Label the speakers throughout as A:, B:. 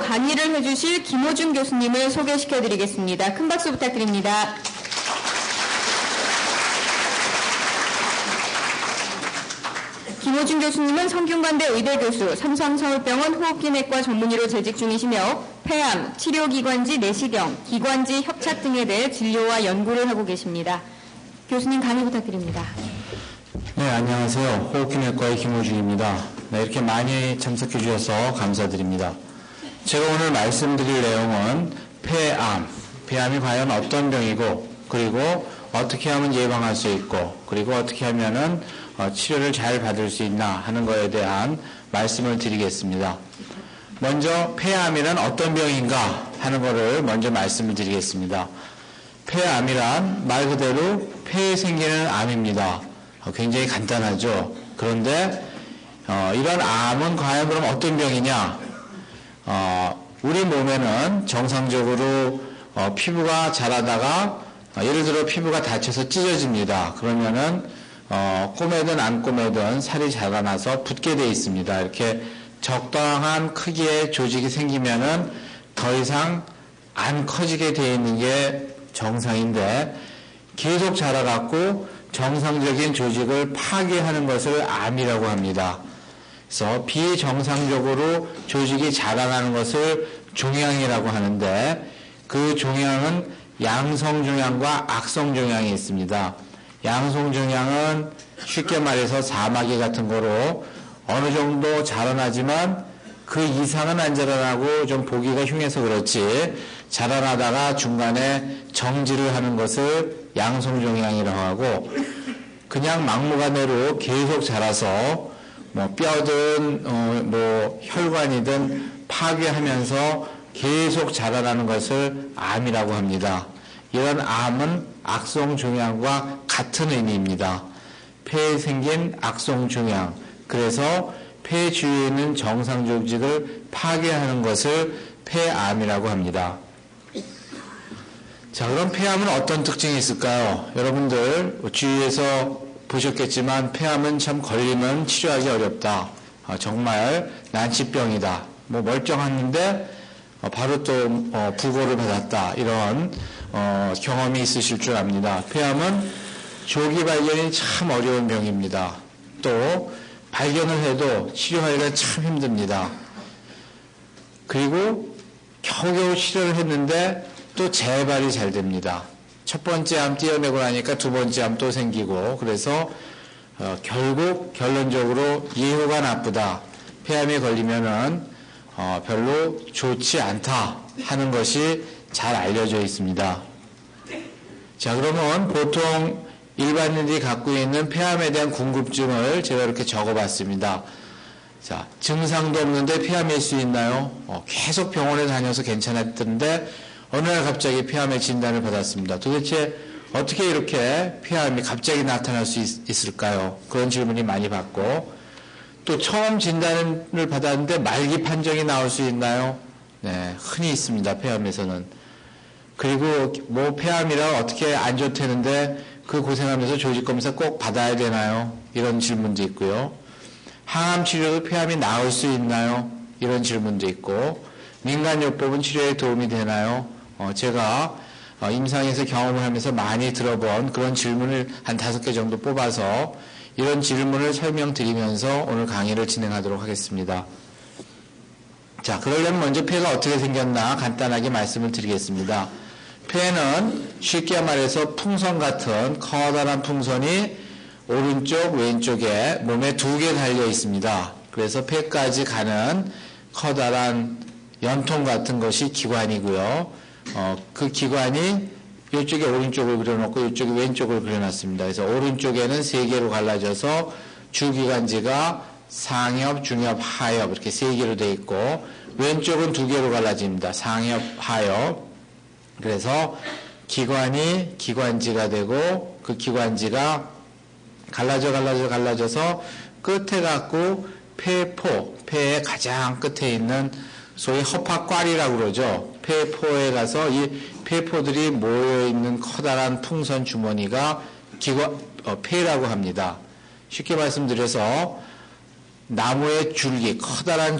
A: 강의를 해주실 김호준 교수님을 소개시켜드리겠습니다. 큰 박수 부탁드립니다. 김호준 교수님은 성균관대 의대 교수, 삼성서울병원 호흡기내과 전문의로 재직 중이시며 폐암, 치료기관지 내시경, 기관지 협착 등에 대해 진료와 연구를 하고 계십니다. 교수님 강의 부탁드립니다.
B: 네, 안녕하세요. 호흡기내과의 김호준입니다. 네, 이렇게 많이 참석해 주셔서 감사드립니다. 제가 오늘 말씀드릴 내용은 폐암이 과연 어떤 병이고, 그리고 어떻게 하면 예방할 수 있고, 그리고 어떻게 하면은 치료를 잘 받을 수 있나 하는 것에 대한 말씀을 드리겠습니다. 먼저 폐암이란 어떤 병인가 하는 것을 먼저 말씀을 드리겠습니다. 폐암이란 말 그대로 폐에 생기는 암입니다. 굉장히 간단하죠. 그런데 이런 암은 과연 그럼 어떤 병이냐? 우리 몸에는 정상적으로 피부가 자라다가 예를 들어 피부가 다쳐서 찢어집니다. 그러면은 꼬매든 안 꼬매든 살이 자라나서 붙게 돼 있습니다. 이렇게 적당한 크기의 조직이 생기면은 더 이상 안 커지게 돼 있는 게 정상인데, 계속 자라갖고 정상적인 조직을 파괴하는 것을 암이라고 합니다. 그래서 비정상적으로 조직이 자라나는 것을 종양이라고 하는데, 그 종양은 양성종양과 악성종양이 있습니다. 양성종양은 쉽게 말해서 사마귀 같은 거로 어느 정도 자라나지만 그 이상은 안 자라나고 좀 보기가 흉해서 그렇지, 자라나다가 중간에 정지를 하는 것을 양성종양이라고 하고, 그냥 막무가내로 계속 자라서 뭐 뼈든 혈관이든 파괴하면서 계속 자라나는 것을 암이라고 합니다. 이런 암은 악성종양과 같은 의미입니다. 폐에 생긴 악성종양, 그래서 폐 주위에 있는 정상 조직을 파괴하는 것을 폐암이라고 합니다. 자, 그럼 폐암은 어떤 특징이 있을까요? 여러분들 주위에서 보셨겠지만 폐암은 참 걸리면 치료하기 어렵다. 정말 난치병이다. 멀쩡했는데 바로 또 부고를 받았다. 이런 경험이 있으실 줄 압니다. 폐암은 조기 발견이 참 어려운 병입니다. 또 발견을 해도 치료하기가 참 힘듭니다. 그리고 겨우겨우 치료를 했는데 또 재발이 잘 됩니다. 첫 번째 암 띄어내고 나니까 두 번째 암 또 생기고, 그래서 결국 결론적으로 예후가 나쁘다. 폐암에 걸리면은 별로 좋지 않다 하는 것이 잘 알려져 있습니다. 자, 그러면 보통 일반인들이 갖고 있는 폐암에 대한 궁금증을 제가 이렇게 적어봤습니다. 자, 증상도 없는데 폐암일 수 있나요? 계속 병원에 다녀서 괜찮았던데 어느 날 갑자기 폐암의 진단을 받았습니다. 도대체 어떻게 이렇게 폐암이 갑자기 나타날 수 있을까요? 그런 질문이 많이 받고, 또 처음 진단을 받았는데 말기 판정이 나올 수 있나요? 네, 흔히 있습니다. 폐암에서는. 그리고 폐암이라 어떻게 안 좋다는데 그 고생하면서 조직검사 꼭 받아야 되나요? 이런 질문도 있고요. 항암 치료도 폐암이 나을 수 있나요? 이런 질문도 있고, 민간요법은 치료에 도움이 되나요? 제가 임상에서 경험을 하면서 많이 들어본 그런 질문을 한 5개 정도 뽑아서 이런 질문을 설명드리면서 오늘 강의를 진행하도록 하겠습니다. 자, 그러려면 먼저 폐가 어떻게 생겼나 간단하게 말씀을 드리겠습니다. 폐는 쉽게 말해서 풍선 같은 커다란 풍선이 오른쪽 왼쪽에 몸에 2개 달려 있습니다. 그래서 폐까지 가는 커다란 연통 같은 것이 기관이고요. 그 기관이 이쪽에 오른쪽을 그려놓고 이쪽에 왼쪽을 그려놨습니다. 그래서 오른쪽에는 3개로 갈라져서 주기관지가 상엽, 중엽, 하엽 이렇게 3개로 되어 있고, 왼쪽은 2개로 갈라집니다. 상엽, 하엽. 그래서 기관이 기관지가 되고, 그 기관지가 갈라져서 끝에 갖고 폐의 가장 끝에 있는 소위 허파꽈리라고 그러죠. 폐포에 가서 이 폐포들이 모여있는 커다란 풍선 주머니가 폐라고 합니다. 쉽게 말씀드려서 나무의 줄기, 커다란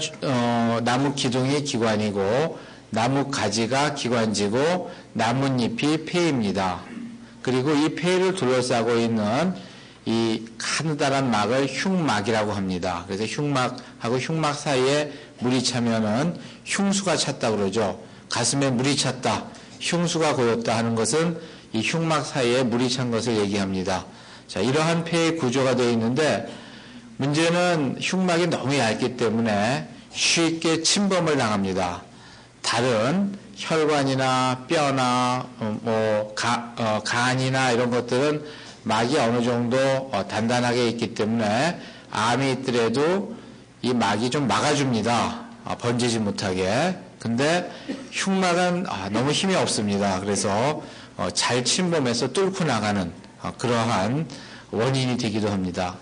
B: 나무 기둥이 기관이고 나무 가지가 기관지고 나뭇잎이 폐입니다. 그리고 이 폐를 둘러싸고 있는 이 가느다란 막을 흉막이라고 합니다. 그래서 흉막하고 흉막 사이에 물이 차면은 흉수가 찼다 그러죠. 가슴에 물이 찼다, 흉수가 고였다 하는 것은 이 흉막 사이에 물이 찬 것을 얘기합니다. 자, 이러한 폐의 구조가 되어 있는데 문제는 흉막이 너무 얇기 때문에 쉽게 침범을 당합니다. 다른 혈관이나 뼈나 간이나 이런 것들은 막이 어느 정도 단단하게 있기 때문에 암이 있더라도 이 막이 좀 막아줍니다. 번지지 못하게. 근데 흉막은 너무 힘이 없습니다. 그래서 잘 침범해서 뚫고 나가는 그러한 원인이 되기도 합니다.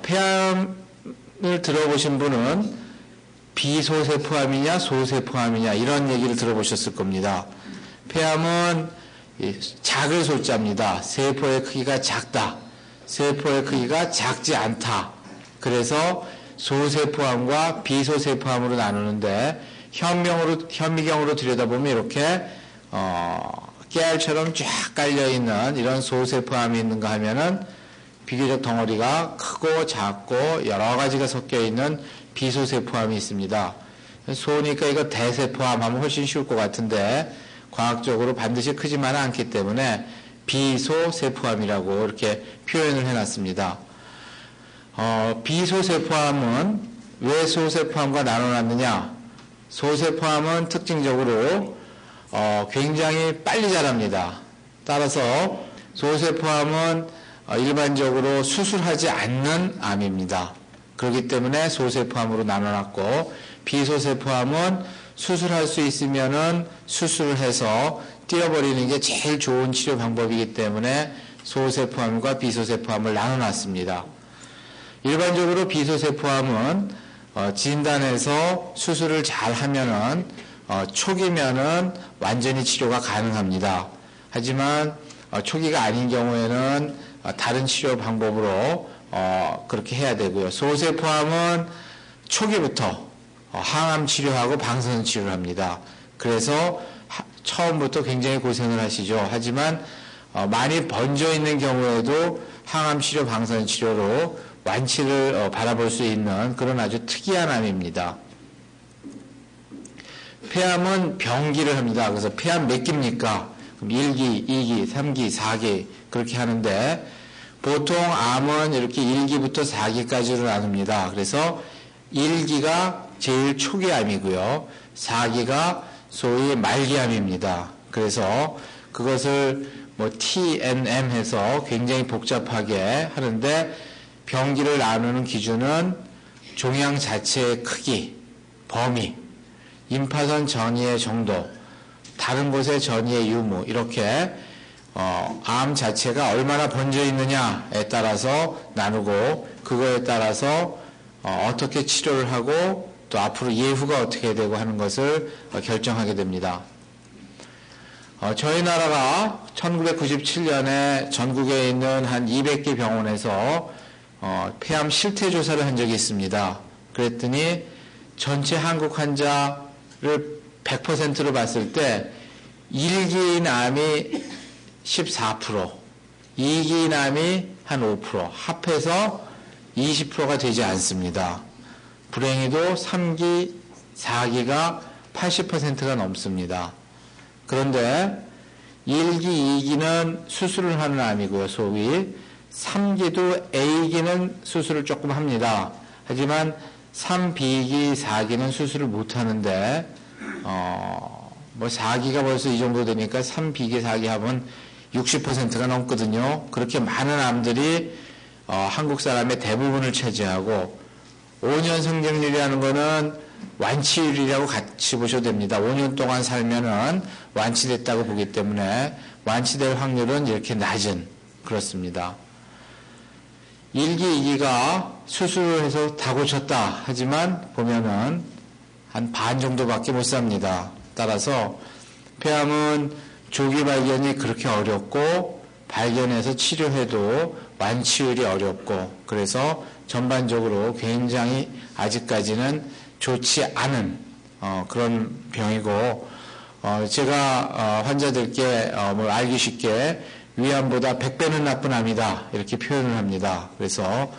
B: 폐암을 들어보신 분은 비소세포암이냐 소세포암이냐 이런 얘기를 들어보셨을 겁니다. 폐암은 작을 소자입니다. 세포의 크기가 작다. 세포의 크기가 작지 않다. 그래서 소세포암과 비소세포암으로 나누는데 현미경으로 들여다보면 이렇게 깨알처럼 쫙 깔려있는 이런 소세포암이 있는가 하면은 비교적 덩어리가 크고 작고 여러 가지가 섞여 있는 비소세포암이 있습니다. 소니까 이거 대세포암 하면 훨씬 쉬울 것 같은데 과학적으로 반드시 크지만은 않기 때문에 비소세포암이라고 이렇게 표현을 해놨습니다. 비소세포암은 왜 소세포암과 나눠놨느냐? 소세포암은 특징적으로 굉장히 빨리 자랍니다. 따라서 소세포암은 일반적으로 수술하지 않는 암입니다. 그렇기 때문에 소세포암으로 나눠놨고 비소세포암은 수술할 수 있으면은 수술을 해서 띄어버리는 게 제일 좋은 치료 방법이기 때문에 소세포암과 비소세포암을 나눠놨습니다. 일반적으로 비소세포암은 진단해서 수술을 잘 하면은 초기면은 완전히 치료가 가능합니다. 하지만 초기가 아닌 경우에는 다른 치료 방법으로 그렇게 해야 되고요. 소세포암은 초기부터 항암 치료하고 방사선 치료를 합니다. 그래서 처음부터 굉장히 고생을 하시죠. 하지만 많이 번져 있는 경우에도 항암 치료, 방사선 치료로 완치를 바라볼 수 있는 그런 아주 특이한 암입니다. 폐암은 병기를 합니다. 그래서 폐암 몇 기입니까? 그럼 1기, 2기, 3기, 4기 그렇게 하는데 보통 암은 이렇게 1기부터 4기까지로 나눕니다. 그래서 1기가 제일 초기 암이고요. 4기가 소위 말기암입니다. 그래서 그것을 TNM 해서 굉장히 복잡하게 하는데 병기를 나누는 기준은 종양 자체의 크기, 범위, 임파선 전이의 정도, 다른 곳의 전이의 유무 이렇게 암 자체가 얼마나 번져 있느냐에 따라서 나누고 그거에 따라서 어떻게 치료를 하고 또 앞으로 예후가 어떻게 되고 하는 것을 결정하게 됩니다. 저희 나라가 1997년에 전국에 있는 한 200개 병원에서 폐암 실태 조사를 한 적이 있습니다. 그랬더니 전체 한국 환자를 100%로 봤을 때 1기인 암이 14%, 2기인 암이 한 5%, 합해서 20%가 되지 않습니다. 불행히도 3기, 4기가 80%가 넘습니다. 그런데 1기, 2기는 수술을 하는 암이고요, 소위. 3기도 A기는 수술을 조금 합니다. 하지만 3B기, 4기는 수술을 못 하는데, 4기가 벌써 이 정도 되니까 3B기, 4기 하면 60%가 넘거든요. 그렇게 많은 암들이 한국 사람의 대부분을 차지하고 5년 생존율이라는 거는 완치율이라고 같이 보셔도 됩니다. 5년 동안 살면은 완치됐다고 보기 때문에 완치될 확률은 이렇게 낮은 그렇습니다. 1기, 2기가 수술을 해서 다 고쳤다 하지만 보면은 한 반 정도밖에 못 삽니다. 따라서 폐암은 조기 발견이 그렇게 어렵고 발견해서 치료해도 완치율이 어렵고 그래서 전반적으로 굉장히 아직까지는 좋지 않은 그런 병이고, 제가 환자들께 뭐 알기 쉽게 위암보다 100배는 나쁜 암이다 이렇게 표현을 합니다. 그래서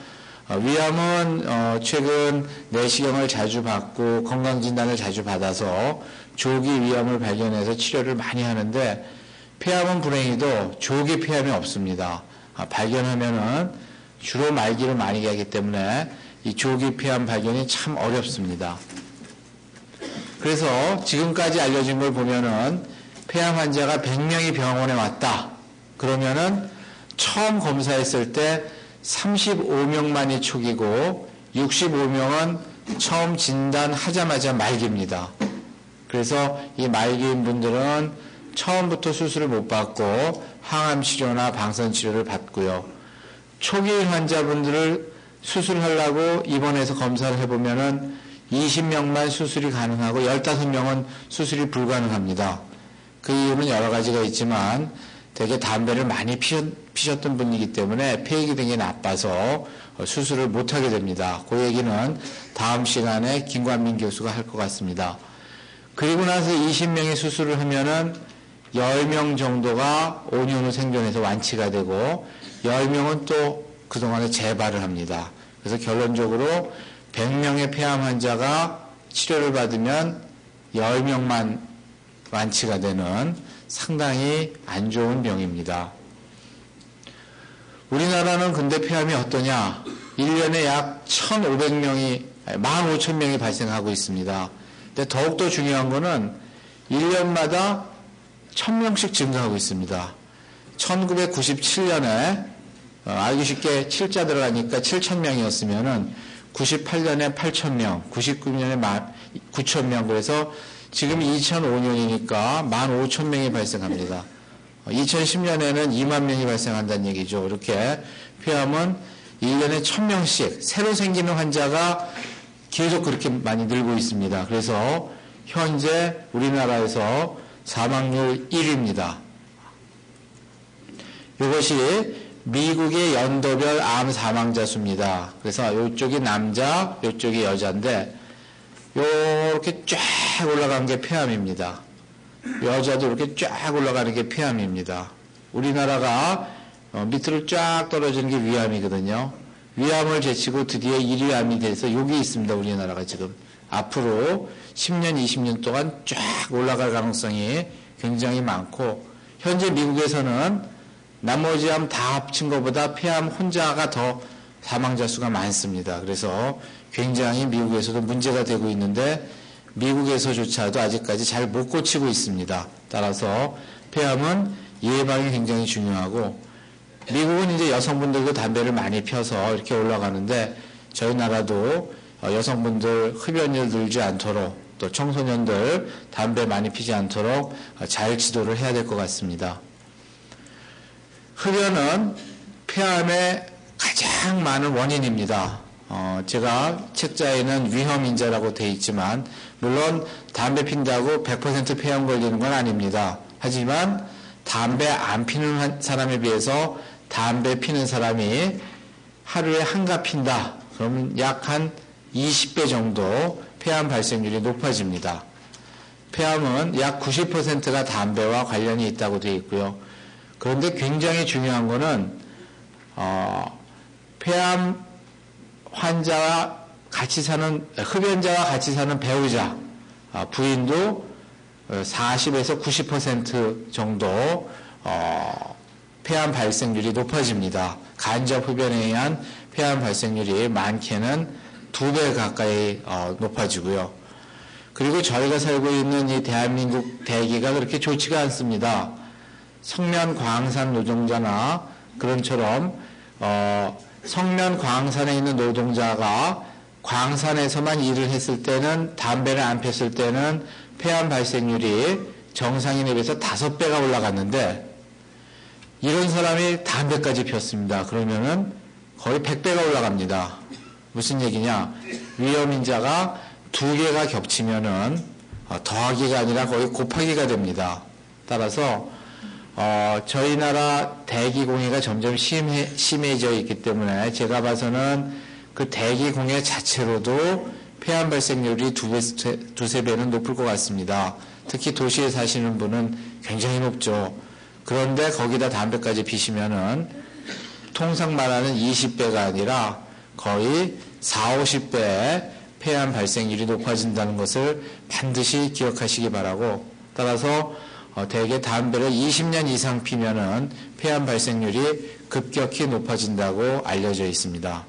B: 위암은 최근 내시경을 자주 받고 건강진단을 자주 받아서 조기 위암을 발견해서 치료를 많이 하는데, 폐암은 불행히도 조기 폐암이 없습니다. 발견하면은 주로 말기를 많이 가기 때문에 이 조기 폐암 발견이 참 어렵습니다. 그래서 지금까지 알려진 걸 보면은 폐암 환자가 100명이 병원에 왔다. 그러면은 처음 검사했을 때 35명만이 초기고 65명은 처음 진단하자마자 말기입니다. 그래서 이 말기인 분들은 처음부터 수술을 못 받고 항암 치료나 방사선 치료를 받고요. 초기인 환자분들을 수술하려고 입원해서 검사를 해보면은 20명만 수술이 가능하고 15명은 수술이 불가능합니다. 그 이유는 여러 가지가 있지만 되게 담배를 많이 피셨던 분이기 때문에 폐기능이 나빠서 수술을 못하게 됩니다. 그 얘기는 다음 시간에 김관민 교수가 할 것 같습니다. 그리고 나서 20명의 수술을 하면은 10명 정도가 5년 후 생존해서 완치가 되고 10명은 또 그동안에 재발을 합니다. 그래서 결론적으로 100명의 폐암 환자가 치료를 받으면 10명만 완치가 되는 상당히 안 좋은 병입니다. 우리나라는 근데 폐암이 어떠냐? 1년에 약 1,500명이, 15,000명이 발생하고 있습니다. 근데 더욱더 중요한 거는 1년마다 1,000명씩 증가하고 있습니다. 1997년에 알기 쉽게 7자 들어가니까 7,000명이었으면은 98년에 8,000명, 99년에 9,000명, 그래서 지금 2005년이니까 15,000명이 발생합니다. 2010년에는 2만 명이 발생한다는 얘기죠. 이렇게 폐암은 1년에 1,000명씩 새로 생기는 환자가 계속 그렇게 많이 늘고 있습니다. 그래서 현재 우리나라에서 사망률 1위입니다. 이것이 미국의 연도별 암 사망자 수입니다. 그래서 이쪽이 남자, 이쪽이 여자인데 이렇게 쫙 올라간 게 폐암입니다. 여자도 이렇게 쫙 올라가는 게 폐암입니다. 우리나라가 밑으로 쫙 떨어지는 게 위암이거든요. 위암을 제치고 드디어 1위 암이 돼서 여기 있습니다. 우리나라가 지금. 앞으로 10년, 20년 동안 쫙 올라갈 가능성이 굉장히 많고, 현재 미국에서는 나머지 암 다 합친 것보다 폐암 혼자가 더 사망자 수가 많습니다. 그래서 굉장히 미국에서도 문제가 되고 있는데 미국에서조차도 아직까지 잘 못 고치고 있습니다. 따라서 폐암은 예방이 굉장히 중요하고, 미국은 이제 여성분들도 담배를 많이 펴서 이렇게 올라가는데 저희 나라도 여성분들 흡연율 늘지 않도록, 또 청소년들 담배 많이 피지 않도록 잘 지도를 해야 될 것 같습니다. 흡연은 폐암의 가장 많은 원인입니다. 제가 책자에는 위험인자라고 되어 있지만, 물론 담배 핀다고 100% 폐암 걸리는 건 아닙니다. 하지만 담배 안 피는 사람에 비해서 담배 피는 사람이 하루에 한갑 핀다. 그러면 약 한 20배 정도 폐암 발생률이 높아집니다. 폐암은 약 90%가 담배와 관련이 있다고 되어 있고요. 그런데 굉장히 중요한 거는 폐암 환자와 같이 사는, 흡연자와 같이 사는 배우자, 부인도 40에서 90% 정도 폐암 발생률이 높아집니다. 간접 흡연에 의한 폐암 발생률이 많게는 2배 가까이 높아지고요. 그리고 저희가 살고 있는 이 대한민국 대기가 그렇게 좋지가 않습니다. 성면 광산 노동자나 그런처럼 성면 광산에 있는 노동자가 광산에서만 일을 했을 때는, 담배를 안 폈을 때는 폐암 발생률이 정상인에 비해서 5배가 올라갔는데, 이런 사람이 담배까지 폈습니다. 그러면은 거의 100배가 올라갑니다. 무슨 얘기냐? 위험인자가 2개가 겹치면은 더하기가 아니라 거의 곱하기가 됩니다. 따라서 저희 나라 대기공해가 점점 심해져 있기 때문에 제가 봐서는 그 대기 공해 자체로도 폐암 발생률이 두세 배는 높을 것 같습니다. 특히 도시에 사시는 분은 굉장히 높죠. 그런데 거기다 담배까지 피시면은 통상 말하는 20배가 아니라 거의 40~50배의 폐암 발생률이 높아진다는 것을 반드시 기억하시기 바라고, 따라서 대개 담배를 20년 이상 피면은 폐암 발생률이 급격히 높아진다고 알려져 있습니다.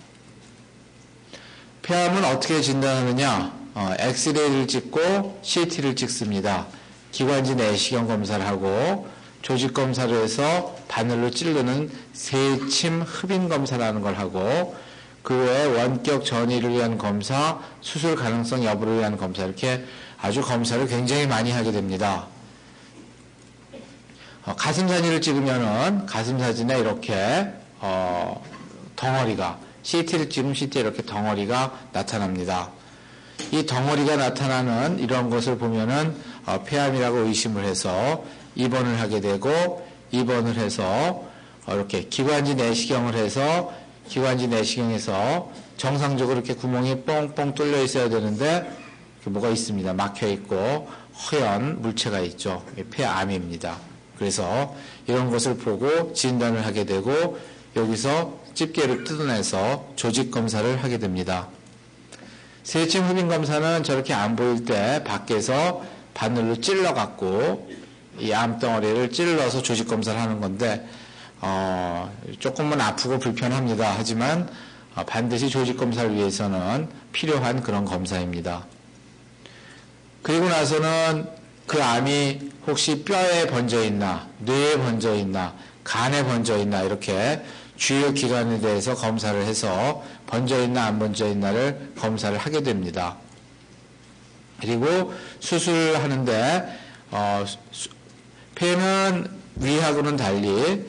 B: 폐암은 어떻게 진단하느냐? 엑스레이를 찍고 CT를 찍습니다. 기관지 내시경 검사를 하고 조직 검사를 해서 바늘로 찌르는 세침 흡인 검사라는 걸 하고, 그 외에 원격 전이를 위한 검사, 수술 가능성 여부를 위한 검사, 이렇게 아주 검사를 굉장히 많이 하게 됩니다. 가슴 사진을 찍으면은 가슴 사진에 이렇게 덩어리가, CT를 찍으면 CT에 이렇게 덩어리가 나타납니다. 이 덩어리가 나타나는 이런 것을 보면은 폐암이라고 의심을 해서 입원을 하게 되고, 입원을 해서 이렇게 기관지 내시경을 해서, 기관지 내시경에서 정상적으로 이렇게 구멍이 뻥뻥 뚫려 있어야 되는데 뭐가 있습니다. 막혀 있고 허연 물체가 있죠. 폐암입니다. 그래서 이런 것을 보고 진단을 하게 되고, 여기서 집게를 뜯어내서 조직 검사를 하게 됩니다. 세침 흡인 검사는 저렇게 안 보일 때 밖에서 바늘로 찔러 갖고 이 암덩어리를 찔러서 조직 검사를 하는 건데 조금은 아프고 불편합니다. 하지만 반드시 조직 검사를 위해서는 필요한 그런 검사입니다. 그리고 나서는 그 암이 혹시 뼈에 번져 있나, 뇌에 번져 있나, 간에 번져 있나, 이렇게 주요 기관에 대해서 검사를 해서 번져 있나 안 번져 있나를 검사를 하게 됩니다. 그리고 수술하는데 폐는 위하고는 달리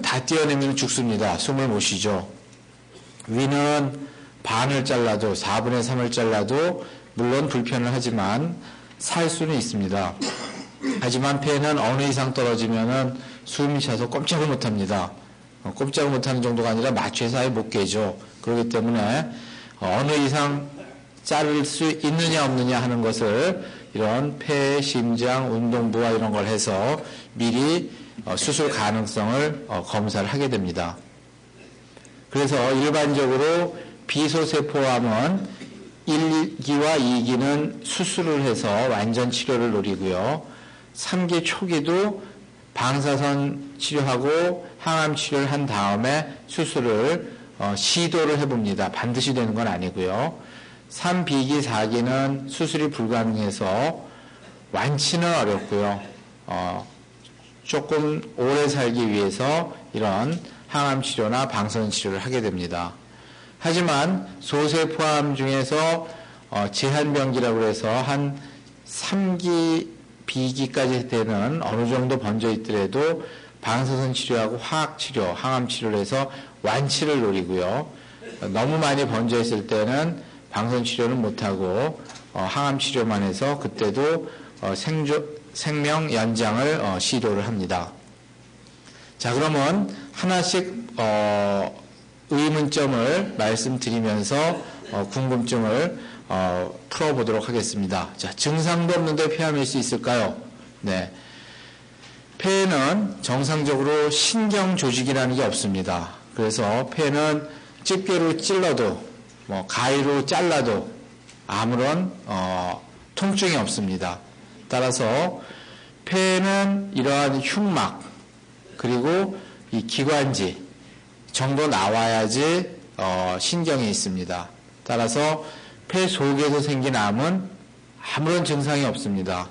B: 다 떼어내면 죽습니다. 숨을 못 쉬죠. 위는 반을 잘라도, 4분의 3을 잘라도 물론 불편을 하지만 살 수는 있습니다. 하지만 폐는 어느 이상 떨어지면은 숨이 차서 꼼짝을 못 합니다. 꼼짝을 못하는 정도가 아니라 마취해서 아예 못 깨죠. 그렇기 때문에 어느 이상 자를 수 있느냐 없느냐 하는 것을 이런 폐, 심장, 운동부와 이런 걸 해서 미리 수술 가능성을 검사를 하게 됩니다. 그래서 일반적으로 비소세포암은 1기와 2기는 수술을 해서 완전 치료를 노리고요. 3기 초기도 방사선 치료하고 항암 치료를 한 다음에 수술을 시도를 해봅니다. 반드시 되는 건 아니고요. 3비기, 4기는 수술이 불가능해서 완치는 어렵고요. 조금 오래 살기 위해서 이런 항암 치료나 방사선 치료를 하게 됩니다. 하지만 소세포암 중에서 제한병기라고 해서 한 3기, 비기까지 되는 어느 정도 번져 있더라도 방사선 치료하고 화학 치료, 항암 치료를 해서 완치를 노리고요. 너무 많이 번져 있을 때는 방사선 치료는 못하고 항암 치료만 해서 그때도 생명 연장을 시도를 합니다. 자, 그러면 하나씩 의문점을 말씀드리면서 궁금증을 풀어보도록 하겠습니다. 자, 증상도 없는데 폐암일 수 있을까요? 네. 폐에는 정상적으로 신경 조직이라는 게 없습니다. 그래서 폐는 집게로 찔러도 가위로 잘라도 아무런 통증이 없습니다. 따라서 폐는 이러한 흉막 그리고 이 기관지 정도 나와야지 신경이 있습니다. 따라서 폐 속에서 생긴 암은 아무런 증상이 없습니다.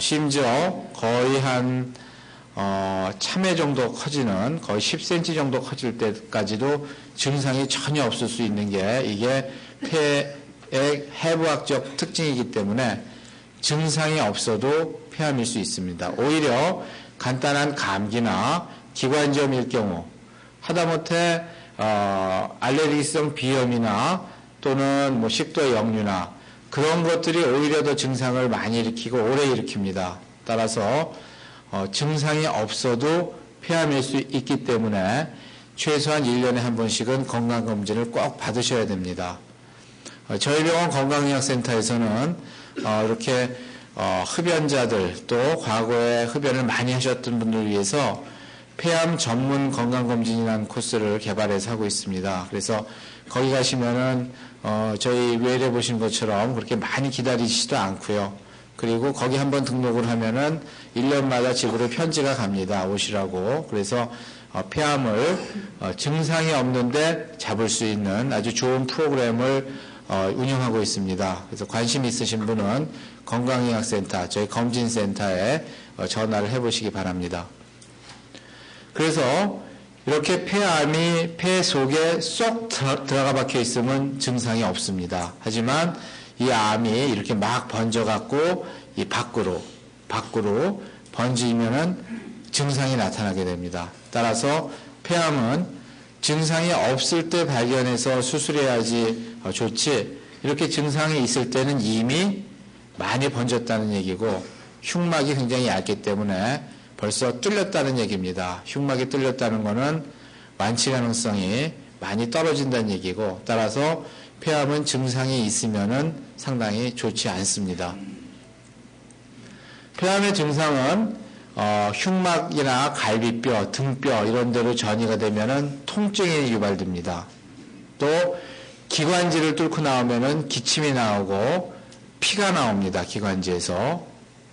B: 심지어 거의 한 참외 정도 커지는 거의 10cm 정도 커질 때까지도 증상이 전혀 없을 수 있는 게 이게 폐의 해부학적 특징이기 때문에 증상이 없어도 폐암일 수 있습니다. 오히려 간단한 감기나 기관지염일 경우 하다못해 알레르기성 비염이나 또는 식도의 역류나 그런 것들이 오히려 더 증상을 많이 일으키고 오래 일으킵니다. 따라서 증상이 없어도 폐암일 수 있기 때문에 최소한 1년에 한 번씩은 건강검진을 꼭 받으셔야 됩니다. 저희 병원 건강의학센터에서는 이렇게 흡연자들 또 과거에 흡연을 많이 하셨던 분들을 위해서 폐암 전문 건강검진이라는 코스를 개발해서 하고 있습니다. 그래서 거기 가시면은 저희 메일에 보신 것처럼 그렇게 많이 기다리시지도 않고요. 그리고 거기 한번 등록을 하면은 1년마다 집으로 편지가 갑니다. 오시라고. 그래서 폐암을 증상이 없는데 잡을 수 있는 아주 좋은 프로그램을 운영하고 있습니다. 그래서 관심 있으신 분은 건강의학센터, 저희 검진센터에 전화를 해보시기 바랍니다. 그래서 이렇게 폐암이 폐 속에 쏙 들어가 박혀 있으면 증상이 없습니다. 하지만 이 암이 이렇게 막 번져갖고 이 밖으로 번지면은 증상이 나타나게 됩니다. 따라서 폐암은 증상이 없을 때 발견해서 수술해야지 좋지, 이렇게 증상이 있을 때는 이미 많이 번졌다는 얘기고 흉막이 굉장히 얇기 때문에 벌써 뚫렸다는 얘기입니다. 흉막이 뚫렸다는 것은 완치 가능성이 많이 떨어진다는 얘기고, 따라서 폐암은 증상이 있으면은 상당히 좋지 않습니다. 폐암의 증상은 흉막이나 갈비뼈, 등뼈 이런 데로 전이가 되면은 통증이 유발됩니다. 또 기관지를 뚫고 나오면은 기침이 나오고 피가 나옵니다. 기관지에서.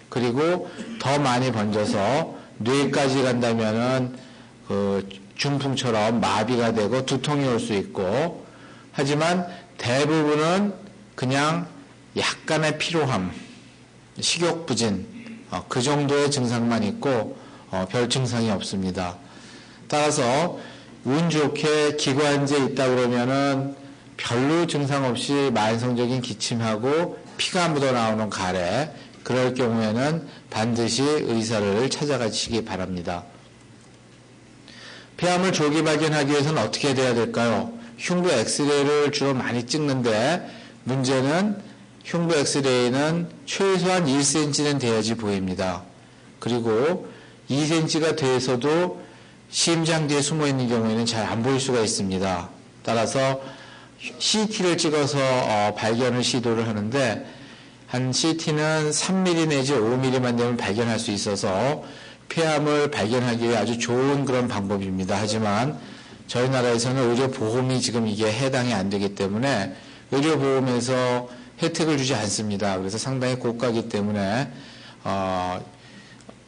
B: 그리고 더 많이 번져서 뇌까지 간다면은 그 중풍처럼 마비가 되고 두통이 올 수 있고, 하지만 대부분은 그냥 약간의 피로함, 식욕부진, 그 정도의 증상만 있고 별 증상이 없습니다. 따라서 운 좋게 기관지에 있다 그러면은 별로 증상 없이 만성적인 기침하고 피가 묻어 나오는 가래, 그럴 경우에는 반드시 의사를 찾아가시기 바랍니다. 폐암을 조기 발견하기 위해서는 어떻게 돼야 될까요? 흉부 엑스레이를 주로 많이 찍는데 문제는 흉부 엑스레이는 최소한 1cm는 돼야지 보입니다. 그리고 2cm가 돼서도 심장 뒤에 숨어 있는 경우에는 잘 안 보일 수가 있습니다. 따라서 CT를 찍어서 발견을 시도를 하는데, 한 CT는 3mm 내지 5mm만 되면 발견할 수 있어서 폐암을 발견하기 위해 아주 좋은 그런 방법입니다. 하지만 저희 나라에서는 의료보험이 지금 이게 해당이 안 되기 때문에 의료보험에서 혜택을 주지 않습니다. 그래서 상당히 고가이기 때문에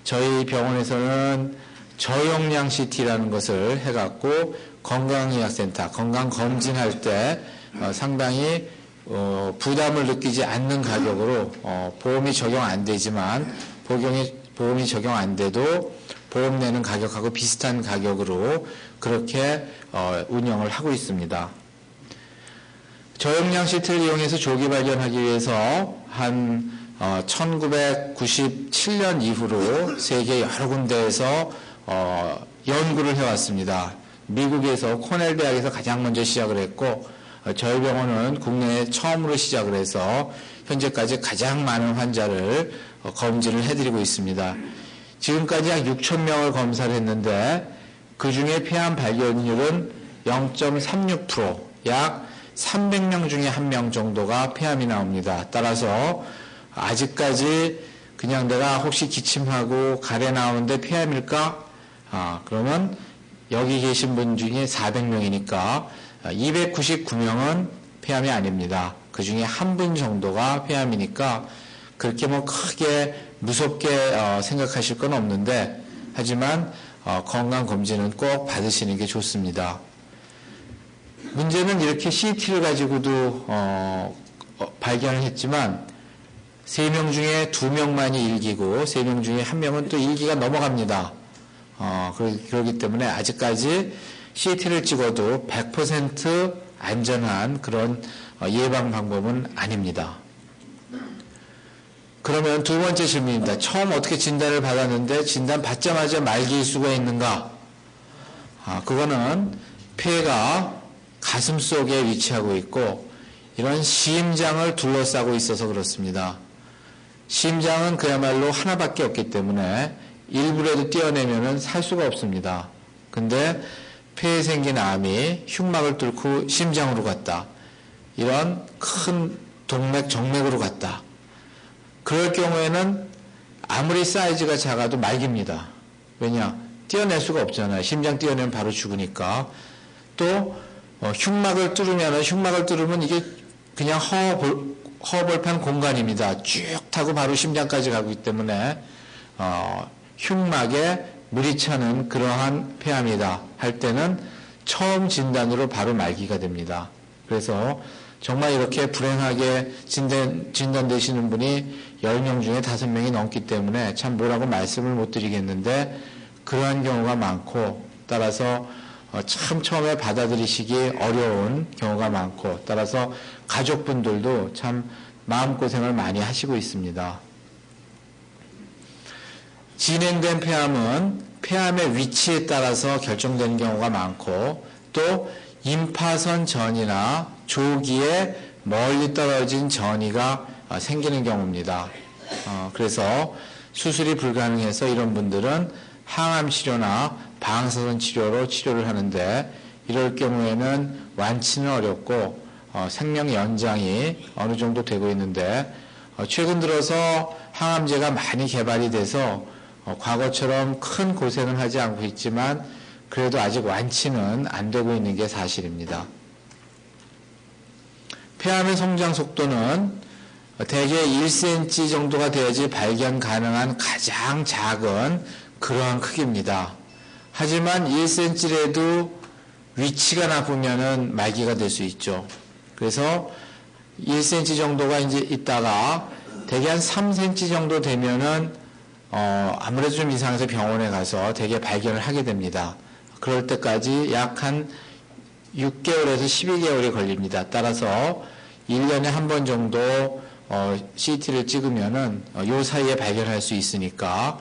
B: 저희 병원에서는 저용량 CT라는 것을 해갖고 건강의학센터, 건강검진할 때 상당히 부담을 느끼지 않는 가격으로 보험이 적용 안 되지만 보험이 적용 안 돼도 보험 내는 가격하고 비슷한 가격으로 그렇게 운영을 하고 있습니다. 저용량 CT를 이용해서 조기 발견하기 위해서 한 1997년 이후로 세계 여러 군데에서 연구를 해왔습니다. 미국에서 코넬 대학에서 가장 먼저 시작을 했고, 저희 병원은 국내에 처음으로 시작을 해서 현재까지 가장 많은 환자를 검진을 해드리고 있습니다. 지금까지 약 6,000명을 검사를 했는데 그 중에 폐암 발견율은 0.36%, 약 300명 중에 1명 정도가 폐암이 나옵니다. 따라서 아직까지 그냥 내가 혹시 기침하고 가래 나오는데 폐암일까? 그러면 여기 계신 분 중에 400명이니까 299명은 폐암이 아닙니다. 그 중에 한 분 정도가 폐암이니까 그렇게 뭐 크게 무섭게 생각하실 건 없는데, 하지만 건강검진은 꼭 받으시는 게 좋습니다. 문제는 이렇게 CT를 가지고도 발견을 했지만 3명 중에 2명만이 일기고 3명 중에 1명은 또 일기가 넘어갑니다. 그렇기 때문에 아직까지 CT를 찍어도 100% 안전한 그런 예방 방법은 아닙니다. 그러면 두 번째 질문입니다. 처음 어떻게 진단을 받았는데 진단 받자마자 말기일 수가 있는가? 그거는 폐가 가슴 속에 위치하고 있고 이런 심장을 둘러싸고 있어서 그렇습니다. 심장은 그야말로 하나밖에 없기 때문에 일부라도 떼어내면은 살 수가 없습니다. 근데 폐에 생긴 암이 흉막을 뚫고 심장으로 갔다. 이런 큰 동맥, 정맥으로 갔다. 그럴 경우에는 아무리 사이즈가 작아도 말깁니다. 왜냐? 떼어낼 수가 없잖아요. 심장 떼어내면 바로 죽으니까. 또 흉막을 뚫으면 이게 그냥 허벌판 공간입니다. 쭉 타고 바로 심장까지 가기 때문에 흉막에 물이 차는 그러한 폐암이다 할 때는 처음 진단으로 바로 말기가 됩니다. 그래서 정말 이렇게 불행하게 진단되시는 분이 10명 중에 5명이 넘기 때문에 참 뭐라고 말씀을 못 드리겠는데 그러한 경우가 많고 따라서 참 처음에 받아들이시기 어려운 경우가 많고 따라서 가족분들도 참 마음고생을 많이 하시고 있습니다. 진행된 폐암은 폐암의 위치에 따라서 결정되는 경우가 많고 또 임파선 전이나 조기에 멀리 떨어진 전이가 생기는 경우입니다. 그래서 수술이 불가능해서 이런 분들은 항암 치료나 방사선 치료로 치료를 하는데 이럴 경우에는 완치는 어렵고 생명 연장이 어느 정도 되고 있는데 최근 들어서 항암제가 많이 개발이 돼서 과거처럼 큰 고생은 하지 않고 있지만 그래도 아직 완치는 안 되고 있는 게 사실입니다. 폐암의 성장 속도는 대개 1cm 정도가 돼야지 발견 가능한 가장 작은 그러한 크기입니다. 하지만 1cm라도 위치가 나쁘면은 말기가 될 수 있죠. 그래서 1cm 정도가 이제 있다가 대개 한 3cm 정도 되면은 아무래도 좀 이상해서 병원에 가서 대개 발견을 하게 됩니다. 그럴 때까지 약 한 6개월에서 12개월이 걸립니다. 따라서 1년에 한 번 정도 CT를 찍으면은 요 사이에 발견할 수 있으니까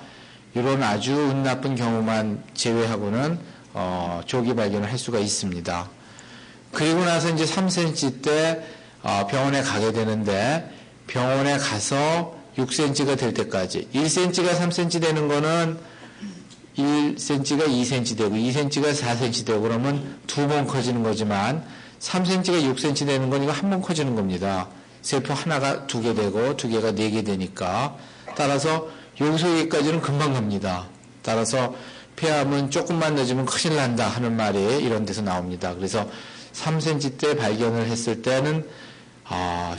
B: 이런 아주 운 나쁜 경우만 제외하고는 조기 발견을 할 수가 있습니다. 그리고 나서 이제 3cm 때 병원에 가게 되는데 병원에 가서 6cm가 될 때까지 1cm가 3cm 되는 거는 1cm가 2cm 되고 2cm가 4cm 되고 그러면 2번 커지는 거지만 3cm가 6cm 되는 건 이거 한 번 커지는 겁니다. 세포 하나가 2개 되고 2개가 4개 되니까 따라서 여기서 여기까지는 금방 갑니다. 따라서 폐암은 조금만 늦으면 큰일 난다 하는 말이 이런 데서 나옵니다. 그래서 3cm 때 발견을 했을 때는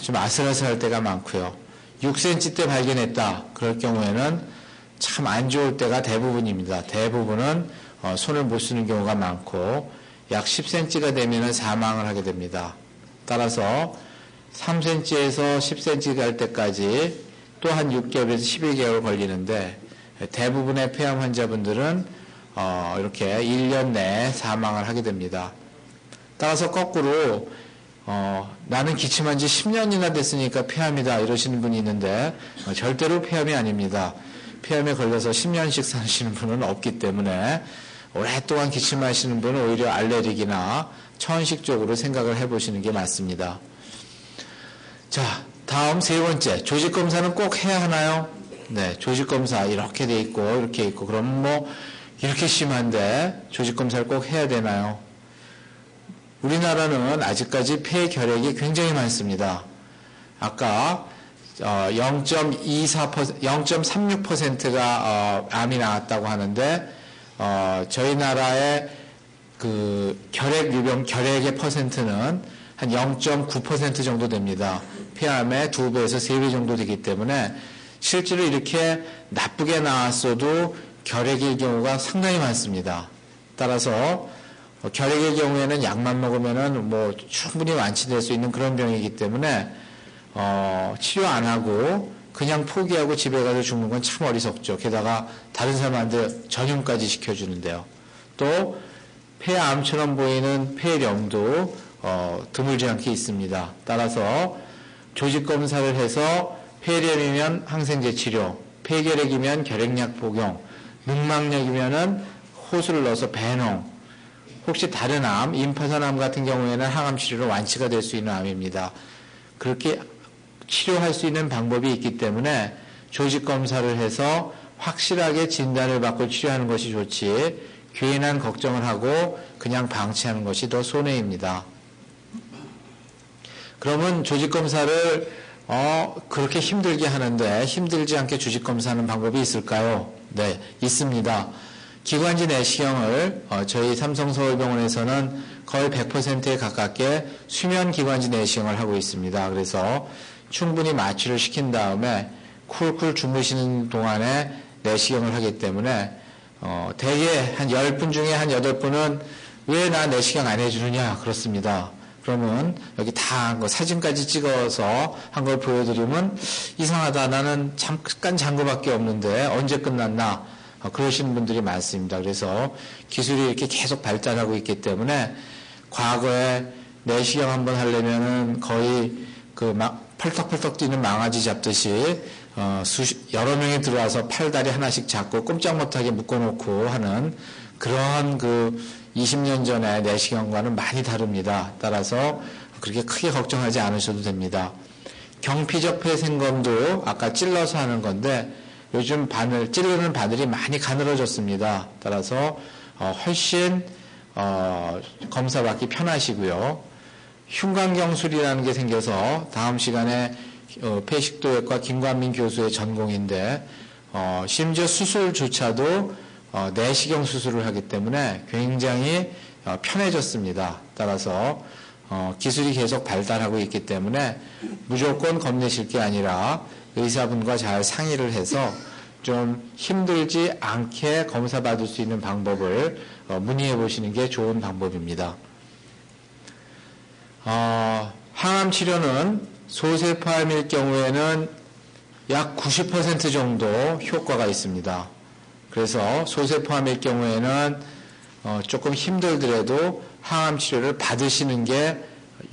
B: 좀 아슬아슬할 때가 많고요. 6cm 때 발견했다. 그럴 경우에는 참 안 좋을 때가 대부분입니다. 대부분은 손을 못 쓰는 경우가 많고 약 10cm가 되면 사망을 하게 됩니다. 따라서 3cm에서 10cm 갈 때까지 또 한 6개월에서 12개월 걸리는데 대부분의 폐암 환자분들은 이렇게 1년 내에 사망을 하게 됩니다. 따라서 거꾸로 나는 기침한 지 10년이나 됐으니까 폐암이다 이러시는 분이 있는데 절대로 폐암이 아닙니다. 폐암에 걸려서 10년씩 사시는 분은 없기 때문에 오랫동안 기침하시는 분은 오히려 알레르기나 천식 쪽으로 생각을 해보시는 게 맞습니다. 자, 다음 세 번째, 조직검사는 꼭 해야 하나요? 네, 조직검사 이렇게 돼 있고 이렇게 있고 그럼 뭐 이렇게 심한데 조직검사를 꼭 해야 되나요? 우리나라는 아직까지 폐 결핵이 굉장히 많습니다. 아까 0.36%가 암이 나왔다고 하는데 저희 나라의 그 결핵의 퍼센트는 한 0.9% 정도 됩니다. 폐암의 2배에서 3배 정도 되기 때문에 실제로 이렇게 나쁘게 나왔어도 결핵일 경우가 상당히 많습니다. 따라서 결핵의 경우에는 약만 먹으면은 뭐 충분히 완치될 수 있는 그런 병이기 때문에 치료 안 하고 그냥 포기하고 집에 가서 죽는 건 참 어리석죠. 게다가 다른 사람한테 전염까지 시켜주는데요. 또 폐암처럼 보이는 폐렴도 드물지 않게 있습니다. 따라서 조직검사를 해서 폐렴이면 항생제 치료, 폐결핵이면 결핵약 복용, 늑막력이면은 호수를 넣어서 배농, 혹시 다른 암, 임파선암 같은 경우에는 항암 치료로 완치가 될 수 있는 암입니다. 그렇게 치료할 수 있는 방법이 있기 때문에 조직검사를 해서 확실하게 진단을 받고 치료하는 것이 좋지 괜한 걱정을 하고 그냥 방치하는 것이 더 손해입니다. 그러면 조직검사를 그렇게 힘들게 하는데 힘들지 않게 조직검사하는 방법이 있을까요? 네, 있습니다. 기관지 내시경을 저희 삼성서울병원에서는 거의 100%에 가깝게 수면 기관지 내시경을 하고 있습니다. 그래서 충분히 마취를 시킨 다음에 쿨쿨 주무시는 동안에 내시경을 하기 때문에 대개 한 10분 중에 한 8분은 왜 나 내시경 안 해주느냐 그렇습니다. 그러면 여기 다 사진까지 찍어서 한 걸 보여드리면 이상하다. 나는 잠깐 잔 거밖에 없는데 언제 끝났나 그러시는 분들이 많습니다. 그래서 기술이 이렇게 계속 발달하고 있기 때문에 과거에 내시경 한번 하려면은 거의 펄떡펄떡 뛰는 망아지 잡듯이 여러 명이 들어와서 팔다리 하나씩 잡고 꼼짝 못하게 묶어놓고 하는 그런 20년 전의 내시경과는 많이 다릅니다. 따라서 그렇게 크게 걱정하지 않으셔도 됩니다. 경피적 폐생검도 아까 찔러서 하는 건데 요즘 찌르는 바늘이 많이 가늘어졌습니다. 따라서 훨씬 검사받기 편하시고요. 흉곽경술이라는 게 생겨서 다음 시간에 폐식도외과 김관민 교수의 전공인데 심지어 수술조차도 내시경 수술을 하기 때문에 굉장히 편해졌습니다. 따라서 기술이 계속 발달하고 있기 때문에 무조건 겁내실 게 아니라 의사분과 잘 상의를 해서 좀 힘들지 않게 검사받을 수 있는 방법을 문의해 보시는 게 좋은 방법입니다. 항암 치료는 소세포암일 경우에는 약 90% 정도 효과가 있습니다. 그래서 소세포암일 경우에는 조금 힘들더라도 항암 치료를 받으시는 게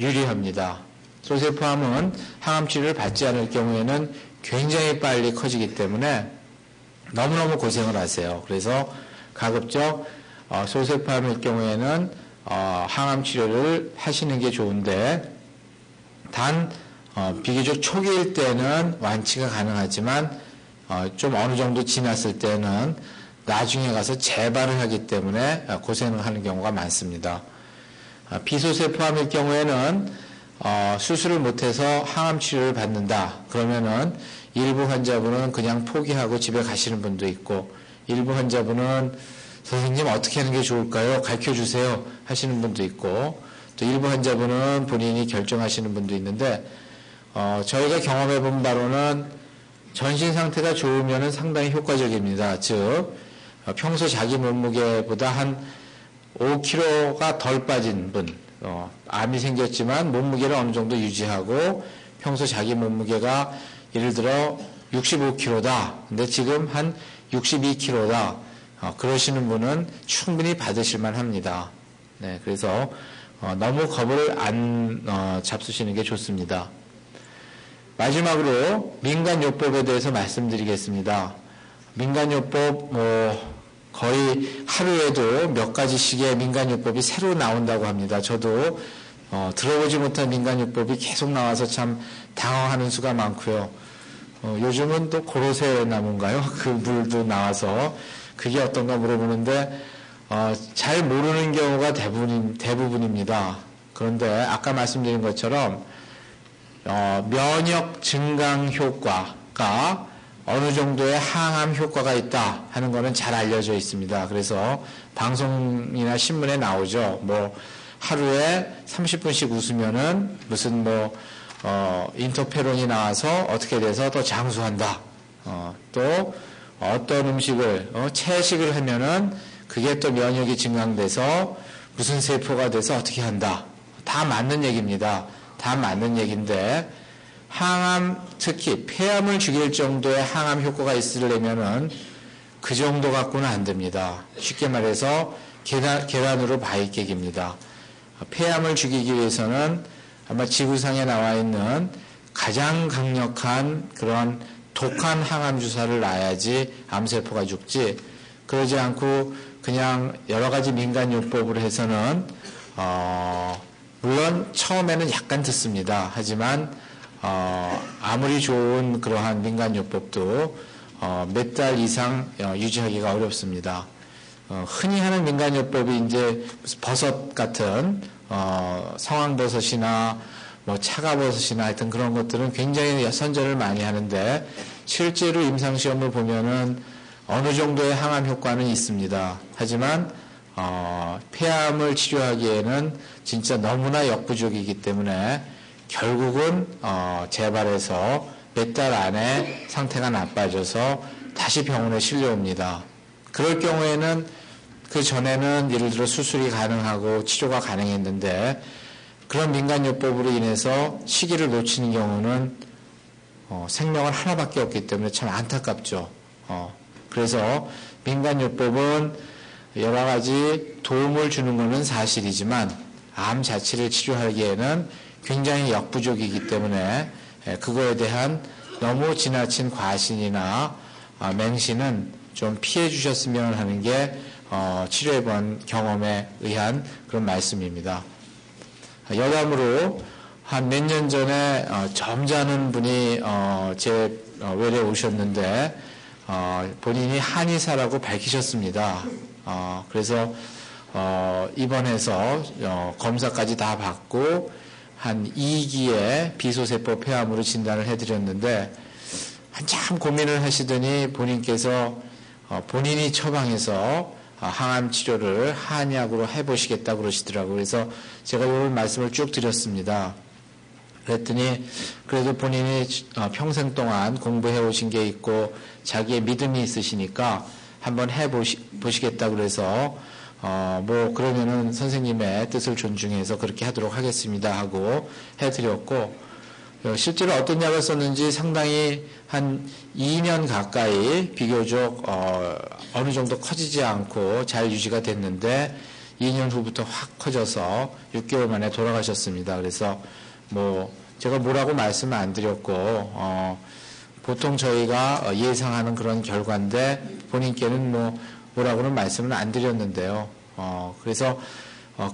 B: 유리합니다. 소세포암은 항암 치료를 받지 않을 경우에는 굉장히 빨리 커지기 때문에 너무너무 고생을 하세요. 그래서 가급적 소세포암일 경우에는 항암 치료를 하시는 게 좋은데 단 비교적 초기일 때는 완치가 가능하지만 좀 어느 정도 지났을 때는 나중에 가서 재발을 하기 때문에 고생을 하는 경우가 많습니다. 비소세포암일 경우에는 수술을 못해서 항암 치료를 받는다. 그러면은 일부 환자분은 그냥 포기하고 집에 가시는 분도 있고 일부 환자분은 선생님 어떻게 하는 게 좋을까요? 가르쳐주세요 하시는 분도 있고 또 일부 환자분은 본인이 결정하시는 분도 있는데 저희가 경험해 본 바로는 전신 상태가 좋으면 상당히 효과적입니다. 즉 평소 자기 몸무게보다 한 5kg가 덜 빠진 분 암이 생겼지만 몸무게를 어느 정도 유지하고 평소 자기 몸무게가 예를 들어 65kg다. 근데 지금 한 62kg다. 그러시는 분은 충분히 받으실만 합니다. 네, 그래서 너무 겁을 안 잡수시는 게 좋습니다. 마지막으로 민간요법에 대해서 말씀드리겠습니다. 민간요법 거의 하루에도 몇 가지씩의 민간요법이 새로 나온다고 합니다. 저도 들어보지 못한 민간요법이 계속 나와서 참 당황하는 수가 많고요. 요즘은 또 고로쇠 나무인가요? 그 물도 나와서 그게 어떤가 물어보는데 잘 모르는 경우가 대부분입니다. 그런데 아까 말씀드린 것처럼 면역 증강 효과가 어느 정도의 항암 효과가 있다 하는 것은 잘 알려져 있습니다. 그래서 방송이나 신문에 나오죠. 뭐 하루에 30분씩 웃으면은 무슨 인터페론이 나와서 어떻게 돼서 더 장수한다. 또 어떤 음식을 채식을 하면은 그게 또 면역이 증강돼서 무슨 세포가 돼서 어떻게 한다. 다 맞는 얘기입니다. 다 맞는 얘기인데 항암, 특히 폐암을 죽일 정도의 항암 효과가 있으려면은 그 정도 갖고는 안 됩니다. 쉽게 말해서 계란으로 바위깨기입니다. 폐암을 죽이기 위해서는 아마 지구상에 나와 있는 가장 강력한 그런 독한 항암 주사를 놔야지 암세포가 죽지, 그러지 않고 그냥 여러 가지 민간요법으로 해서는 물론 처음에는 약간 듣습니다. 하지만 아무리 좋은 그러한 민간요법도 몇 달 이상 유지하기가 어렵습니다. 흔히 하는 민간요법이 이제 무슨 버섯 같은 성황버섯이나 뭐 차가버섯이나 하여튼 그런 것들은 굉장히 선전을 많이 하는데 실제로 임상시험을 보면은 어느 정도의 항암 효과는 있습니다. 하지만 폐암을 치료하기에는 진짜 너무나 역부족이기 때문에 결국은 재발해서 몇 달 안에 상태가 나빠져서 다시 병원에 실려옵니다. 그럴 경우에는 그 전에는 예를 들어 수술이 가능하고 치료가 가능했는데 그런 민간요법으로 인해서 시기를 놓치는 경우는 생명은 하나밖에 없기 때문에 참 안타깝죠. 그래서 민간요법은 여러 가지 도움을 주는 것은 사실이지만 암 자체를 치료하기에는 굉장히 역부족이기 때문에 그거에 대한 너무 지나친 과신이나 맹신은 좀 피해 주셨으면 하는 게 치료해본 경험에 의한 그런 말씀입니다. 여담으로 한 몇 년 전에 점잖은 분이 제 외래에 오셨는데 본인이 한의사라고 밝히셨습니다. 그래서 입원해서 검사까지 다 받고 한 2기의 비소세포 폐암으로 진단을 해드렸는데 한참 고민을 하시더니 본인께서 본인이 처방해서 항암 치료를 한약으로 해보시겠다고 그러시더라고요. 그래서 제가 이런 말씀을 쭉 드렸습니다. 그랬더니 그래도 본인이 평생 동안 공부해 오신 게 있고 자기의 믿음이 있으시니까 한번 해보시겠다고 그래서 뭐 그러면은 선생님의 뜻을 존중해서 그렇게 하도록 하겠습니다 하고 해드렸고 실제로 어떤 약을 썼는지 상당히 한 2년 가까이 비교적 어느 정도 커지지 않고 잘 유지가 됐는데 2년 후부터 확 커져서 6개월 만에 돌아가셨습니다. 그래서 뭐 제가 뭐라고 말씀을 안 드렸고 보통 저희가 예상하는 그런 결과인데 본인께는 뭐라고는 말씀을 안 드렸는데요. 그래서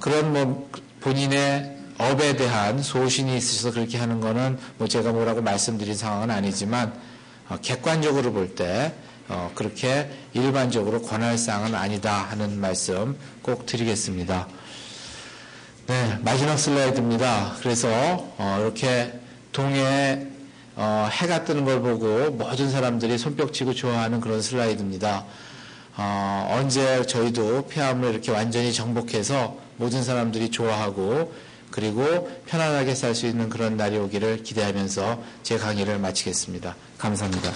B: 그런 뭐 본인의 업에 대한 소신이 있으셔서 그렇게 하는 거는 뭐 제가 뭐라고 말씀드린 상황은 아니지만 객관적으로 볼 때 그렇게 일반적으로 권할 사항은 아니다 하는 말씀 꼭 드리겠습니다. 네, 마지막 슬라이드입니다. 그래서 이렇게 동해에 해가 뜨는 걸 보고 모든 사람들이 손뼉치고 좋아하는 그런 슬라이드입니다. 언제 저희도 폐암을 이렇게 완전히 정복해서 모든 사람들이 좋아하고 그리고 편안하게 살 수 있는 그런 날이 오기를 기대하면서 제 강의를 마치겠습니다. 감사합니다.